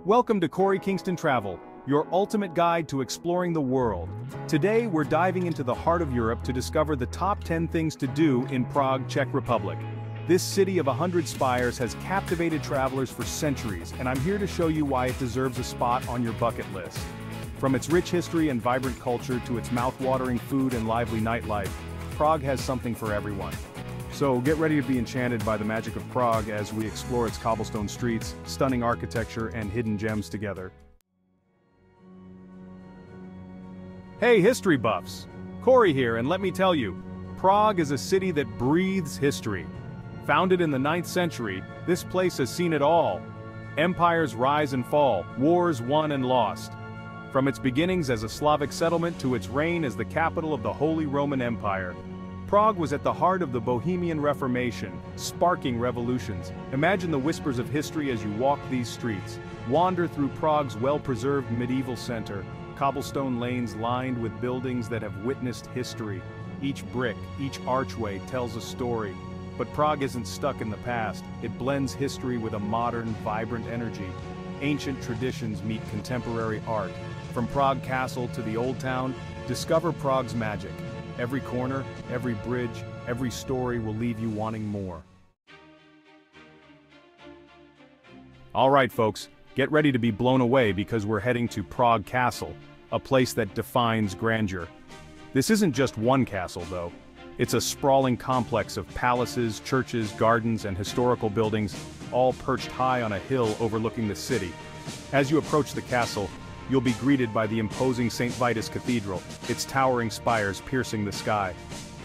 Welcome to Corey Kingston Travel, your ultimate guide to exploring the world. Today we're diving into the heart of Europe to discover the top 10 things to do in Prague, Czech Republic. This city of 100 spires has captivated travelers for centuries, and I'm here to show you why it deserves a spot on your bucket list. From its rich history and vibrant culture to its mouth-watering food and lively nightlife, Prague has something for everyone. So get ready to be enchanted by the magic of Prague as we explore its cobblestone streets, stunning architecture, and hidden gems together. Hey history buffs! Corey here, and let me tell you, Prague is a city that breathes history. Founded in the 9th century, this place has seen it all. Empires rise and fall, wars won and lost. From its beginnings as a Slavic settlement to its reign as the capital of the Holy Roman Empire, Prague was at the heart of the Bohemian Reformation, sparking revolutions. Imagine the whispers of history as you walk these streets. Wander through Prague's well-preserved medieval center, cobblestone lanes lined with buildings that have witnessed history. Each brick, each archway tells a story. But Prague isn't stuck in the past. It blends history with a modern, vibrant energy. Ancient traditions meet contemporary art. From Prague Castle to the Old Town, discover Prague's magic. Every corner, every bridge, every story will leave you wanting more. Alright folks, get ready to be blown away because we're heading to Prague Castle, a place that defines grandeur. This isn't just one castle though. It's a sprawling complex of palaces, churches, gardens, and historical buildings, all perched high on a hill overlooking the city. As you approach the castle, you'll be greeted by the imposing St. Vitus Cathedral, its towering spires piercing the sky.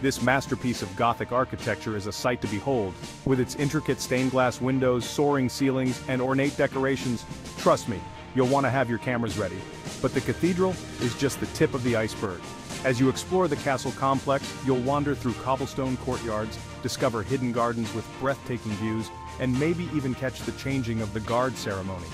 This masterpiece of Gothic architecture is a sight to behold. With its intricate stained glass windows, soaring ceilings, and ornate decorations, trust me, you'll want to have your cameras ready. But the cathedral is just the tip of the iceberg. As you explore the castle complex, you'll wander through cobblestone courtyards, discover hidden gardens with breathtaking views, and maybe even catch the changing of the guard ceremony.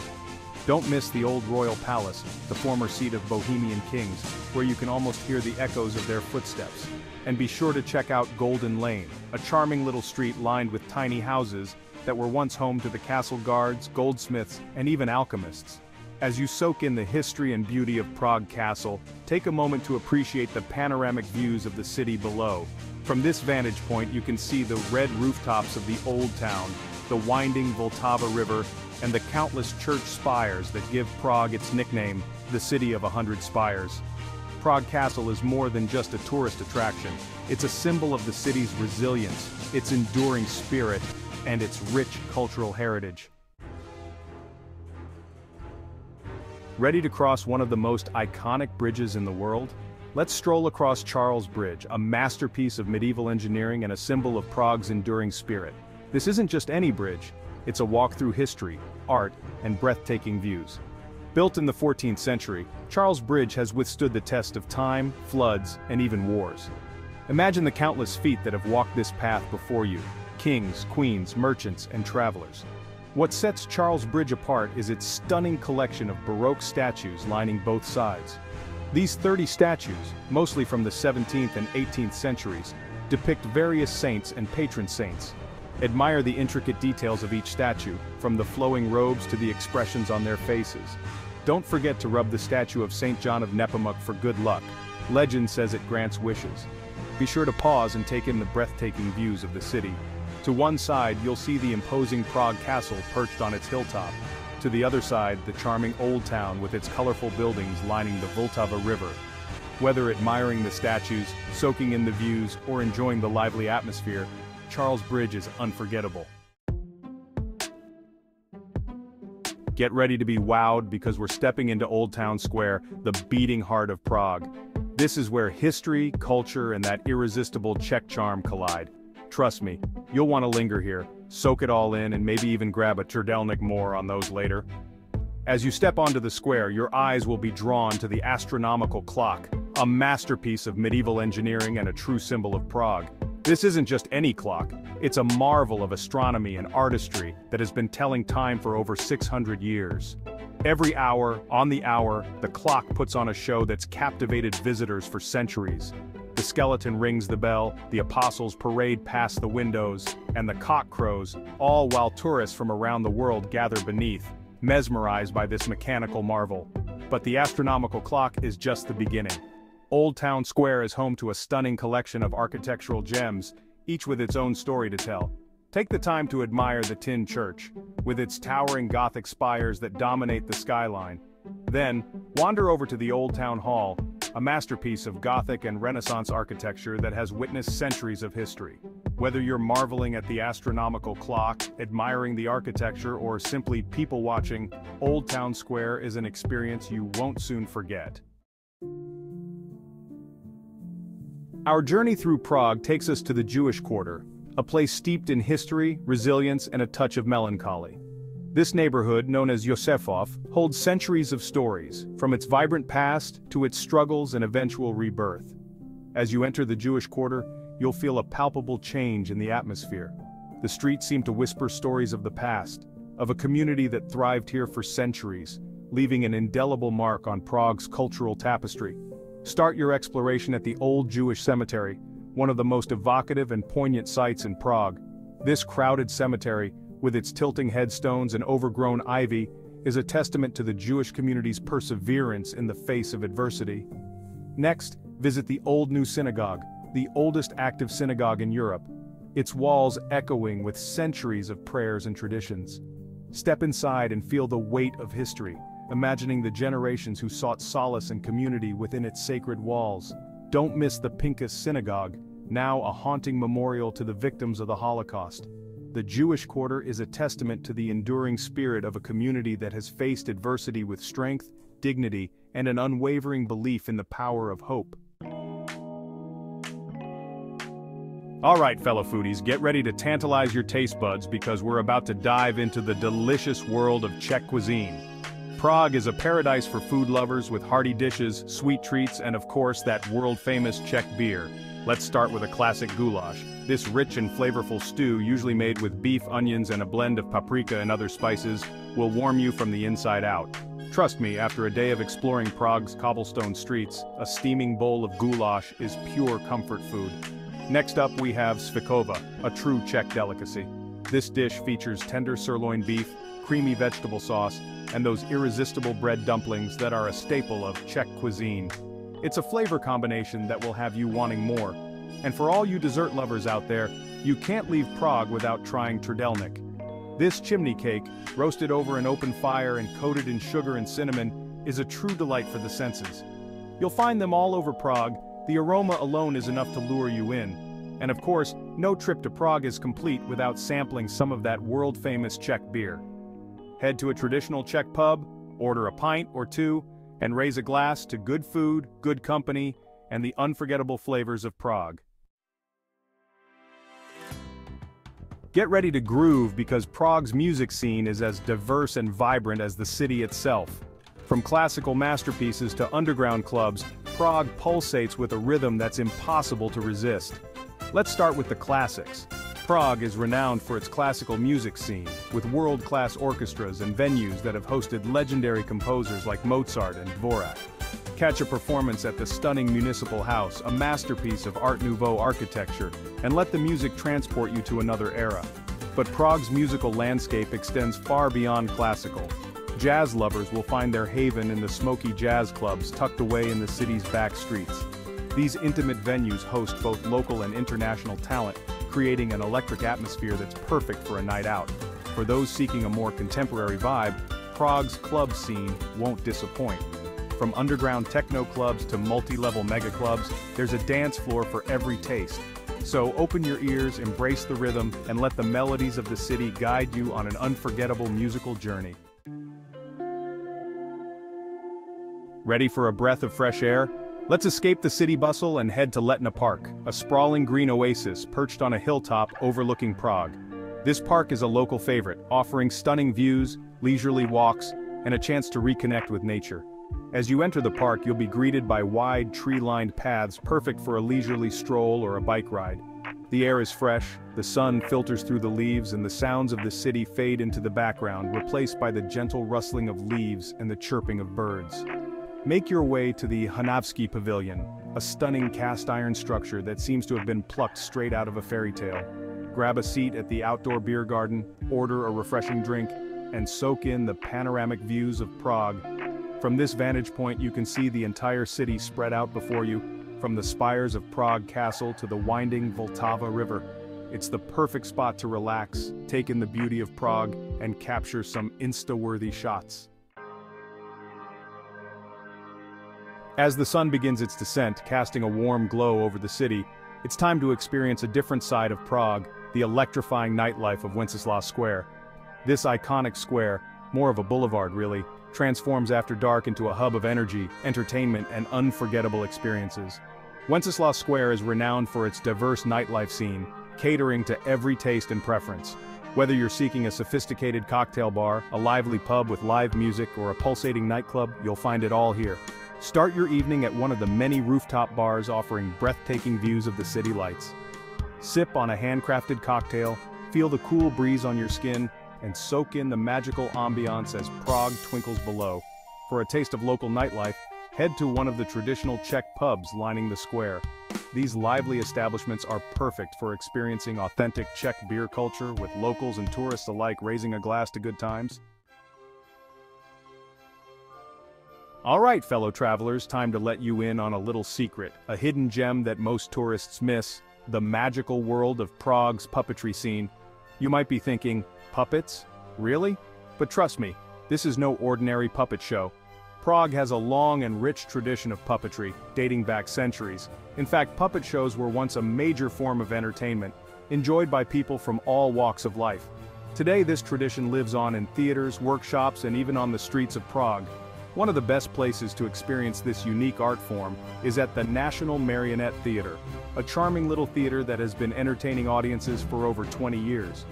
Don't miss the old royal palace, the former seat of Bohemian kings, where you can almost hear the echoes of their footsteps. And be sure to check out Golden Lane, a charming little street lined with tiny houses that were once home to the castle guards, goldsmiths, and even alchemists. As you soak in the history and beauty of Prague Castle, take a moment to appreciate the panoramic views of the city below. From this vantage point you can see the red rooftops of the Old Town, the winding Vltava River, and the countless church spires that give Prague its nickname, the City of 100 Spires. Prague Castle is more than just a tourist attraction. It's a symbol of the city's resilience, its enduring spirit, and its rich cultural heritage. Ready to cross one of the most iconic bridges in the world? Let's stroll across Charles Bridge, a masterpiece of medieval engineering and a symbol of Prague's enduring spirit. This isn't just any bridge. It's a walk through history, art, and breathtaking views. Built in the 14th century, Charles Bridge has withstood the test of time, floods, and even wars. Imagine the countless feet that have walked this path before you: kings, queens, merchants, and travelers. What sets Charles Bridge apart is its stunning collection of Baroque statues lining both sides. These 30 statues, mostly from the 17th and 18th centuries, depict various saints and patron saints. Admire the intricate details of each statue, from the flowing robes to the expressions on their faces. Don't forget to rub the statue of St. John of Nepomuk for good luck. Legend says it grants wishes. Be sure to pause and take in the breathtaking views of the city. To one side you'll see the imposing Prague Castle perched on its hilltop. To the other side, the charming Old Town with its colorful buildings lining the Vltava River. Whether admiring the statues, soaking in the views, or enjoying the lively atmosphere, Charles Bridge is unforgettable. Get ready to be wowed because we're stepping into Old Town Square, the beating heart of Prague. This is where history, culture, and that irresistible Czech charm collide. Trust me, you'll want to linger here, soak it all in, and maybe even grab a turdelnik more on those later. As you step onto the square, your eyes will be drawn to the Astronomical Clock, a masterpiece of medieval engineering and a true symbol of Prague. This isn't just any clock, it's a marvel of astronomy and artistry that has been telling time for over 600 years. Every hour, on the hour, the clock puts on a show that's captivated visitors for centuries. The skeleton rings the bell, the apostles parade past the windows, and the cock crows, all while tourists from around the world gather beneath. mesmerized by this mechanical marvel. But the astronomical clock is just the beginning. Old Town Square is home to a stunning collection of architectural gems, each with its own story to tell. Take the time to admire the Tin Church, with its towering Gothic spires that dominate the skyline. Then, wander over to the Old Town Hall, a masterpiece of Gothic and Renaissance architecture that has witnessed centuries of history. Whether you're marveling at the astronomical clock, admiring the architecture, or simply people-watching, Old Town Square is an experience you won't soon forget. Our journey through Prague takes us to the Jewish Quarter, a place steeped in history, resilience, and a touch of melancholy. This neighborhood, known as Josefov, holds centuries of stories, from its vibrant past to its struggles and eventual rebirth. As you enter the Jewish Quarter, you'll feel a palpable change in the atmosphere. The streets seem to whisper stories of the past, of a community that thrived here for centuries, leaving an indelible mark on Prague's cultural tapestry. Start your exploration at the Old Jewish Cemetery, one of the most evocative and poignant sights in Prague. This crowded cemetery, with its tilting headstones and overgrown ivy, is a testament to the Jewish community's perseverance in the face of adversity. Next, visit the Old New Synagogue, the oldest active synagogue in Europe, its walls echoing with centuries of prayers and traditions. Step inside and feel the weight of history, imagining the generations who sought solace and community within its sacred walls. Don't miss the Pinkas Synagogue, now a haunting memorial to the victims of the Holocaust. The Jewish Quarter is a testament to the enduring spirit of a community that has faced adversity with strength, dignity, and an unwavering belief in the power of hope. Alright, fellow foodies, get ready to tantalize your taste buds because we're about to dive into the delicious world of Czech cuisine. Prague is a paradise for food lovers with hearty dishes, sweet treats, and of course that world-famous Czech beer. Let's start with a classic goulash. This rich and flavorful stew, usually made with beef, onions, and a blend of paprika and other spices, will warm you from the inside out. Trust me, after a day of exploring Prague's cobblestone streets, a steaming bowl of goulash is pure comfort food. Next up we have svikova, a true Czech delicacy. This dish features tender sirloin beef, creamy vegetable sauce, and those irresistible bread dumplings that are a staple of Czech cuisine. It's a flavor combination that will have you wanting more. And for all you dessert lovers out there, you can't leave Prague without trying trdelník. This chimney cake, roasted over an open fire and coated in sugar and cinnamon, is a true delight for the senses. You'll find them all over Prague. The aroma alone is enough to lure you in. And of course, no trip to Prague is complete without sampling some of that world-famous Czech beer. Head to a traditional Czech pub, order a pint or two, and raise a glass to good food, good company, and the unforgettable flavors of Prague. Get ready to groove because Prague's music scene is as diverse and vibrant as the city itself. From classical masterpieces to underground clubs, Prague pulsates with a rhythm that's impossible to resist. Let's start with the classics. Prague is renowned for its classical music scene, with world-class orchestras and venues that have hosted legendary composers like Mozart and Dvorak. Catch a performance at the stunning Municipal House, a masterpiece of Art Nouveau architecture, and let the music transport you to another era. But Prague's musical landscape extends far beyond classical. Jazz lovers will find their haven in the smoky jazz clubs tucked away in the city's back streets. These intimate venues host both local and international talent, creating an electric atmosphere that's perfect for a night out. For those seeking a more contemporary vibe, Prague's club scene won't disappoint. From underground techno clubs to multi-level mega clubs, there's a dance floor for every taste. So open your ears, embrace the rhythm, and let the melodies of the city guide you on an unforgettable musical journey. Ready for a breath of fresh air? Let's escape the city bustle and head to Letná Park, a sprawling green oasis perched on a hilltop overlooking Prague. This park is a local favorite, offering stunning views, leisurely walks, and a chance to reconnect with nature. As you enter the park, you'll be greeted by wide, tree-lined paths perfect for a leisurely stroll or a bike ride. The air is fresh, the sun filters through the leaves, and the sounds of the city fade into the background, replaced by the gentle rustling of leaves and the chirping of birds. Make your way to the Hanavsky Pavilion, a stunning cast-iron structure that seems to have been plucked straight out of a fairy tale. Grab a seat at the outdoor beer garden, order a refreshing drink, and soak in the panoramic views of Prague. From this vantage point you can see the entire city spread out before you, from the spires of Prague Castle to the winding Vltava River. It's the perfect spot to relax, take in the beauty of Prague, and capture some Insta-worthy shots. As the sun begins its descent, casting a warm glow over the city, it's time to experience a different side of Prague, the electrifying nightlife of Wenceslas Square. This iconic square, more of a boulevard really, transforms after dark into a hub of energy, entertainment, and unforgettable experiences. Wenceslas Square is renowned for its diverse nightlife scene, catering to every taste and preference. Whether you're seeking a sophisticated cocktail bar, a lively pub with live music, or a pulsating nightclub, you'll find it all here. Start your evening at one of the many rooftop bars offering breathtaking views of the city lights. Sip on a handcrafted cocktail, feel the cool breeze on your skin, and soak in the magical ambiance as Prague twinkles below. For a taste of local nightlife, head to one of the traditional Czech pubs lining the square. These lively establishments are perfect for experiencing authentic Czech beer culture, with locals and tourists alike raising a glass to good times. Alright, fellow travelers, time to let you in on a little secret, a hidden gem that most tourists miss, the magical world of Prague's puppetry scene. You might be thinking, puppets? Really? But trust me, this is no ordinary puppet show. Prague has a long and rich tradition of puppetry, dating back centuries. In fact, puppet shows were once a major form of entertainment, enjoyed by people from all walks of life. Today this tradition lives on in theaters, workshops, and even on the streets of Prague. One of the best places to experience this unique art form is at the National Marionette Theater, a charming little theater that has been entertaining audiences for over 20 years.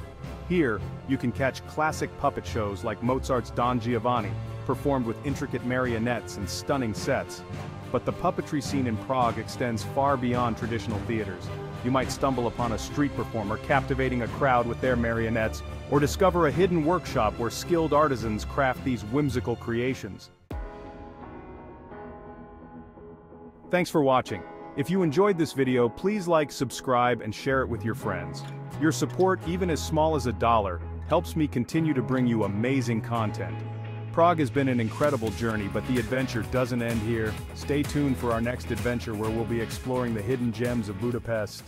Here, you can catch classic puppet shows like Mozart's Don Giovanni, performed with intricate marionettes and stunning sets. But the puppetry scene in Prague extends far beyond traditional theaters. You might stumble upon a street performer captivating a crowd with their marionettes, or discover a hidden workshop where skilled artisans craft these whimsical creations. Thanks for watching. If you enjoyed this video, please like, subscribe, and share it with your friends. Your support, even as small as $1, helps me continue to bring you amazing content. Prague has been an incredible journey, but the adventure doesn't end here. Stay tuned for our next adventure where we'll be exploring the hidden gems of Budapest.